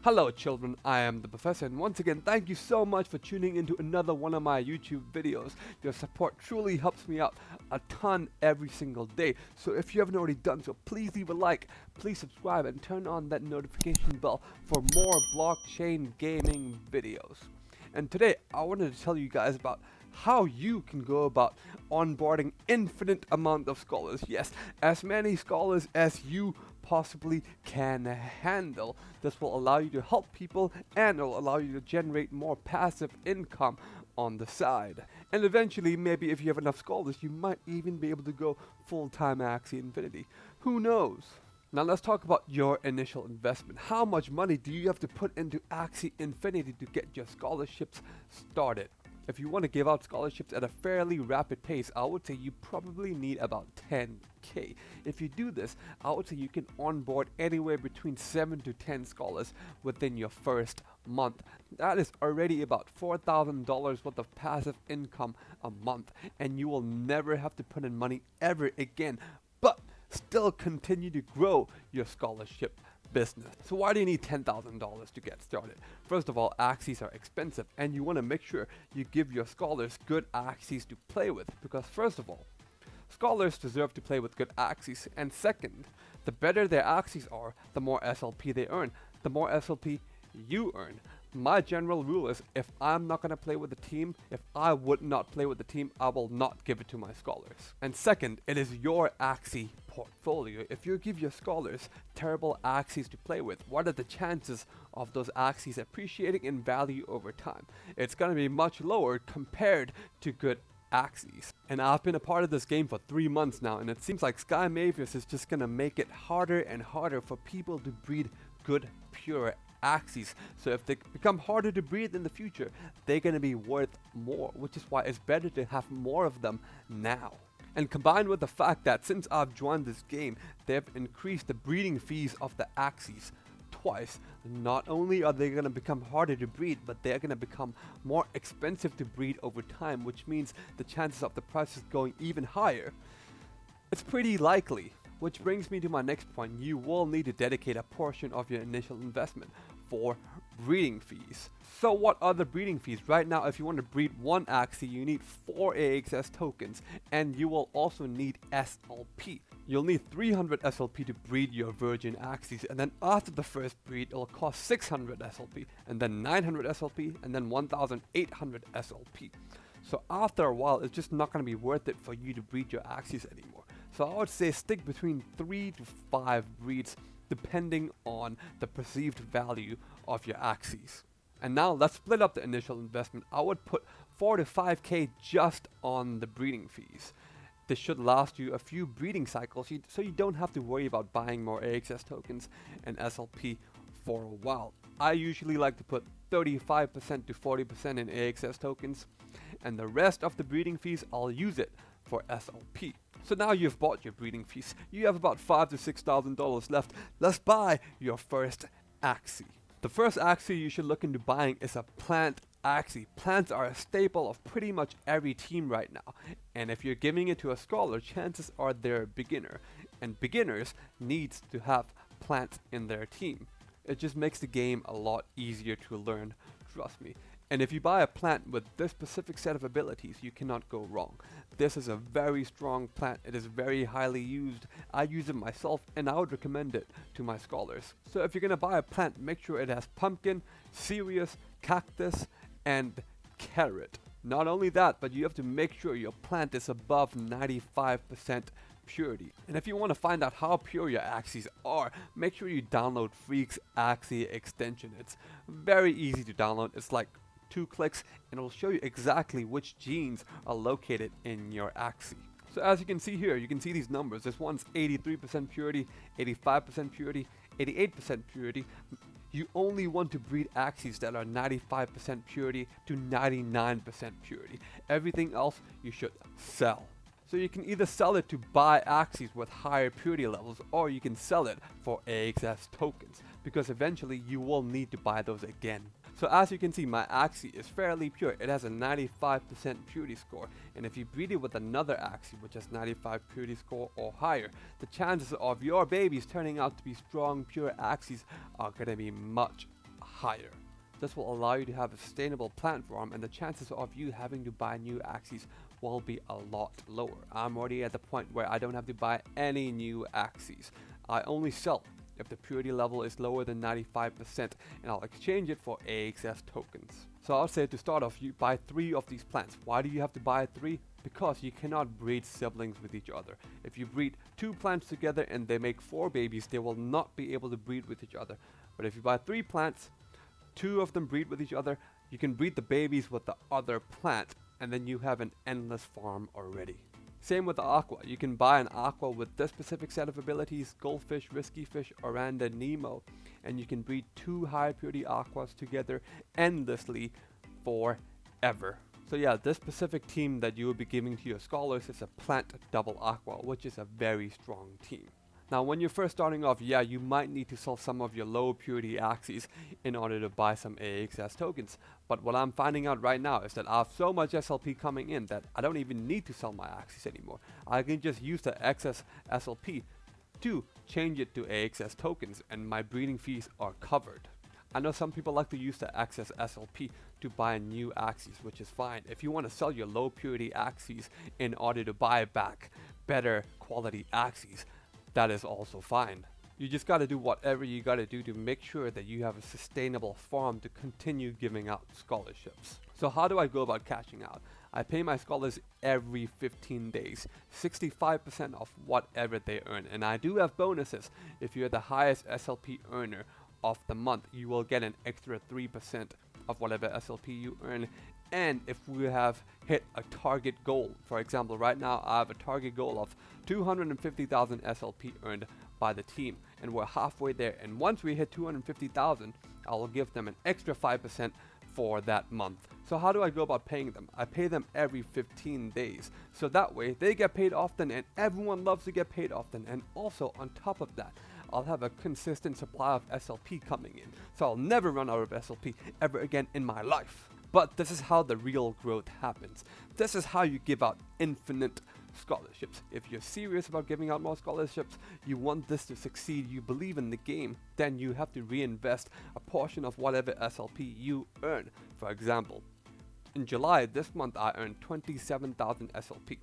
Hello children, I am the professor, and once again thank you so much for tuning into another one of my YouTube videos. Your support truly helps me out a ton every single day, so if you haven't already done so, please leave a like, please subscribe, and turn on that notification bell for more blockchain gaming videos. And today I wanted to tell you guys about how you can go about onboarding infinite amount of scholars. Yes, as many scholars as you possibly can handle. This will allow you to help people and it will allow you to generate more passive income on the side. And eventually, maybe if you have enough scholars, you might even be able to go full-time Axie Infinity. Who knows? Now let's talk about your initial investment. How much money do you have to put into Axie Infinity to get your scholarships started? If you want to give out scholarships at a fairly rapid pace, I would say you probably need about 10k. If you do this, I would say you can onboard anywhere between 7 to 10 scholars within your first month. That is already about $4,000 worth of passive income a month, and you will never have to put in money ever again, but still continue to grow your scholarship business. So why do you need $10,000 to get started? First of all, Axies are expensive and you want to make sure you give your scholars good Axies to play with, because first of all, scholars deserve to play with good Axies, and second, the better their Axies are, the more SLP they earn. The more SLP you earn. My general rule is if I'm not going to play with the team, if I would not play with the team, I will not give it to my scholars. And second, it is your Axie portfolio. If you give your scholars terrible Axies to play with, what are the chances of those Axies appreciating in value over time? It's going to be much lower compared to good Axies. And I've been a part of this game for 3 months now, and it seems like Sky Mavius is just going to make it harder and harder for people to breed good, pure Axies. So if they become harder to breed in the future, they're going to be worth more, which is why it's better to have more of them now. And combined with the fact that since I've joined this game, they've increased the breeding fees of the Axies twice. Not only are they going to become harder to breed, but they're going to become more expensive to breed over time, which means the chances of the prices going even higher. It's pretty likely. Which brings me to my next point. You will need to dedicate a portion of your initial investment for breeding fees. So what are the breeding fees? Right now, if you want to breed one Axie, you need 4 AXS tokens, and you will also need SLP. You'll need 300 SLP to breed your virgin Axies, and then after the first breed, it'll cost 600 SLP, and then 900 SLP, and then 1,800 SLP. So after a while, it's just not going to be worth it for you to breed your Axies anymore. So I would say stick between 3 to 5 breeds depending on the perceived value of your Axies. And now let's split up the initial investment. I would put 4 to 5k just on the breeding fees. This should last you a few breeding cycles, so you don't have to worry about buying more AXS tokens and SLP for a while. I usually like to put 35% to 40% in AXS tokens, and the rest of the breeding fees I'll use it for SLP. So now you've bought your breeding fees, you have about $5,000 to $6,000 left. Let's buy your first Axie. The first Axie you should look into buying is a plant Axie. Plants are a staple of pretty much every team right now, and if you're giving it to a scholar, chances are they're a beginner, and beginners needs to have plants in their team. It just makes the game a lot easier to learn, trust me. And if you buy a plant with this specific set of abilities, you cannot go wrong. This is a very strong plant. It is very highly used. I use it myself and I would recommend it to my scholars. So if you're going to buy a plant, make sure it has pumpkin, cereus, cactus, and carrot. Not only that, but you have to make sure your plant is above 95% purity. And if you want to find out how pure your Axies are, make sure you download Freak's Axie extension. It's very easy to download. It's like 2 clicks and it'll show you exactly which genes are located in your Axie. So as you can see here, you can see these numbers. This one's 83% purity, 85% purity, 88% purity. You only want to breed Axies that are 95% purity to 99% purity. Everything else you should sell. So you can either sell it to buy Axies with higher purity levels, or you can sell it for AXS tokens, because eventually you will need to buy those again. So as you can see, my Axie is fairly pure. It has a 95% purity score, and if you breed it with another Axie which has 95 purity score or higher, the chances of your babies turning out to be strong pure Axies are going to be much higher. This will allow you to have a sustainable platform, and the chances of you having to buy new Axies will be a lot lower. I'm already at the point where I don't have to buy any new Axies. I only sell if the purity level is lower than 95%, and I'll exchange it for AXS tokens. So I'll say to start off, you buy 3 of these plants. Why do you have to buy 3? Because you cannot breed siblings with each other. If you breed 2 plants together and they make 4 babies, they will not be able to breed with each other. But if you buy 3 plants, 2 of them breed with each other, you can breed the babies with the other plant, and then you have an endless farm already. Same with the aqua. You can buy an aqua with this specific set of abilities, Goldfish, Risky Fish, Oranda, Nemo, and you can breed 2 high purity aquas together endlessly forever. So yeah, this specific team that you will be giving to your scholars is a plant double aqua, which is a very strong team. Now when you're first starting off, yeah, you might need to sell some of your low purity Axies in order to buy some AXS tokens. But what I'm finding out right now is that I have so much SLP coming in that I don't even need to sell my Axies anymore. I can just use the excess SLP to change it to AXS tokens, and my breeding fees are covered. I know some people like to use the excess SLP to buy new Axies, which is fine. If you want to sell your low purity Axies in order to buy back better quality Axies, that is also fine. You just got to do whatever you got to do to make sure that you have a sustainable farm to continue giving out scholarships. So how do I go about cashing out? I pay my scholars every 15 days, 65% of whatever they earn. And I do have bonuses. If you're the highest SLP earner of the month, you will get an extra 3% of whatever SLP you earn. And if we have hit a target goal, for example, right now I have a target goal of 250,000 SLP earned by the team, and we're halfway there. And once we hit 250,000, I will give them an extra 5% for that month. So how do I go about paying them? I pay them every 15 days. So that way they get paid often, and everyone loves to get paid often. And also on top of that, I'll have a consistent supply of SLP coming in. So I'll never run out of SLP ever again in my life. But this is how the real growth happens. This is how you give out infinite scholarships. If you're serious about giving out more scholarships, you want this to succeed, you believe in the game, then you have to reinvest a portion of whatever SLP you earn. For example, in July this month I earned 27,000 SLP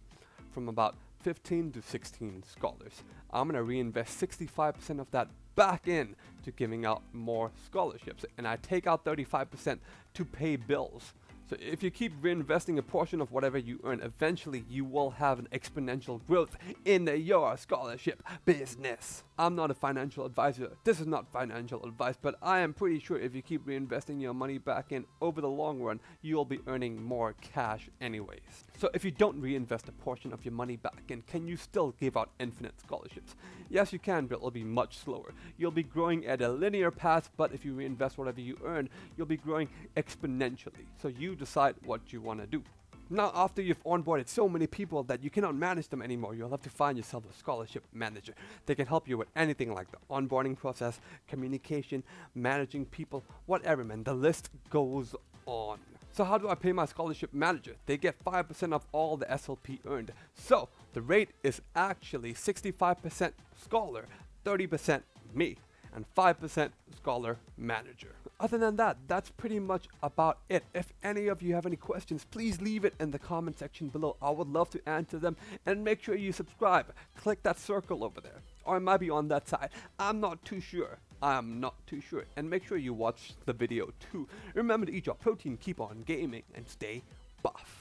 from about 15 to 16 scholars. I'm going to reinvest 65% of that back in to giving out more scholarships, and I take out 35% to pay bills. So if you keep reinvesting a portion of whatever you earn, eventually you will have an exponential growth in your scholarship business. I'm not a financial advisor. This is not financial advice, but I am pretty sure if you keep reinvesting your money back in over the long run, you'll be earning more cash anyways. So if you don't reinvest a portion of your money back in, can you still give out infinite scholarships? Yes, you can, but it'll be much slower. You'll be growing at a linear path, but if you reinvest whatever you earn, you'll be growing exponentially. So you decide what you want to do. Now, after you've onboarded so many people that you cannot manage them anymore, you'll have to find yourself a scholarship manager. They can help you with anything like the onboarding process, communication, managing people, whatever, man. The list goes on. So how do I pay my scholarship manager? They get 5% of all the SLP earned. So the rate is actually 65% scholar, 30% me, and 5% scholar manager. Other than that, that's pretty much about it. If any of you have any questions, please leave it in the comment section below. I would love to answer them, and make sure you subscribe. Click that circle over there, or it might be on that side. I'm not too sure. And make sure you watch the video too. Remember to eat your protein, keep on gaming, and stay buff.